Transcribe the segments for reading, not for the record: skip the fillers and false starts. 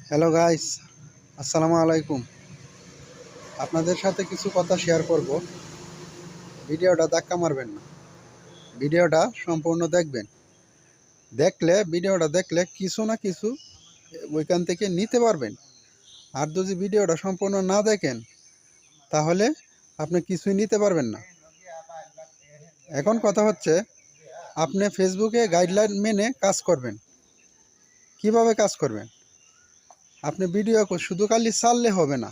Hello guys, আসসালামু আলাইকুম। আপনাদের সাথে কিছু কথা শেয়ার করব। ভিডিওটা ধাক্কা মারবেন না, ভিডিওটা সম্পূর্ণ দেখবেন। ভিডিওটা দেখলে কিছু না কিছু ওইখান থেকে নিতে পারবেন। আর যদি ভিডিওটা সম্পূর্ণ না দেখেন তাহলে আপনি কিছুই নিতে পারবেন না। এখন কথা হচ্ছে, আপনি ফেসবুকে গাইডলাইন মেনে কাজ করবেন। কিভাবে কাজ করবেন? আপনি ভিডিও শুধু খালি ছাড়লে হবে না।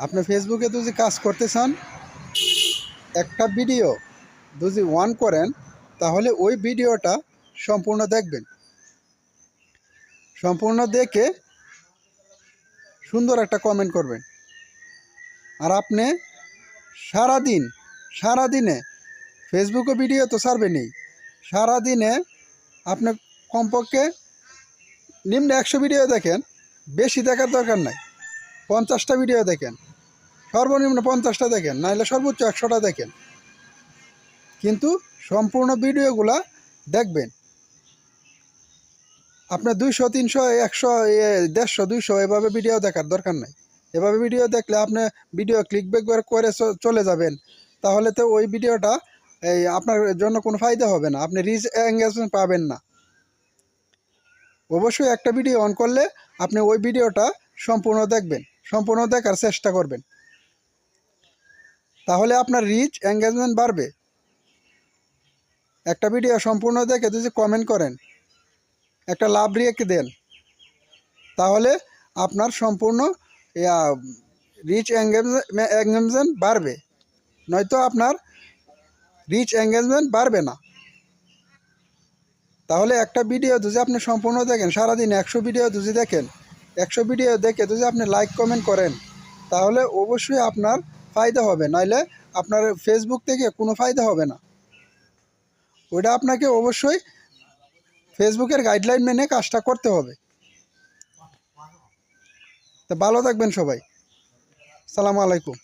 আপনি ফেসবুকে যদি কাজ করতে চান, একটা ভিডিও যদি অন করেন তাহলে ওই ভিডিওটা সম্পূর্ণ দেখবেন। সম্পূর্ণ দেখে সুন্দর একটা কমেন্ট করবেন। আর আপনি সারাদিনে ফেসবুকে ভিডিও তো ছাড়বেনই। সারাদিনে আপনি কমপক্ষে নিম্ন 100 ভিডিও দেখেন, বেশি দেখার দরকার নাই। 50টা ভিডিও দেখেন, সর্বনিম্ন 50টা দেখেন, নাহলে সর্বোচ্চ 100টা দেখেন, কিন্তু সম্পূর্ণ ভিডিওগুলা দেখবেন। আপনার 200, 300, 100, 150, 200 এভাবে ভিডিও দেখার দরকার নাই। এভাবে ভিডিও দেখলে আপনি ভিডিও ক্লিকব্যাক করে চলে যাবেন, তাহলে তো ওই ভিডিওটা আপনার জন্য কোনো ফায়দা হবে না, আপনি রিচ এঙ্গেজমেন্ট পাবেন না। অবশ্যই একটা ভিডিও অন করলে আপনি ওই ভিডিওটা সম্পূর্ণ দেখবেন, সম্পূর্ণ দেখার চেষ্টা করবেন, তাহলে আপনার রিচ এঙ্গেজমেন্ট বাড়বে। একটা ভিডিও সম্পূর্ণ দেখে যদি কমেন্ট করেন, একটা লাভ রেখে দেন, তাহলে আপনার সম্পূর্ণ রিচ এঙ্গেজমেন্ট বাড়বে। নয়তো আপনার রিচ এঙ্গেজমেন্ট বাড়বে না। তাহলে একটা ভিডিও যদি আপনি সম্পূর্ণ দেখেন, সারাদিন 100 ভিডিও যদি দেখেন, 100 ভিডিও দেখে যদি আপনি লাইক কমেন্ট করেন, তাহলে অবশ্যই আপনার ফায়দা হবে, নাইলে আপনার ফেসবুক থেকে কোনো ফায়দা হবে না। ওইটা আপনাকে অবশ্যই ফেসবুকের গাইডলাইন মেনে কাজটা করতে হবে। তো ভালো থাকবেন সবাই। আসসালামু আলাইকুম।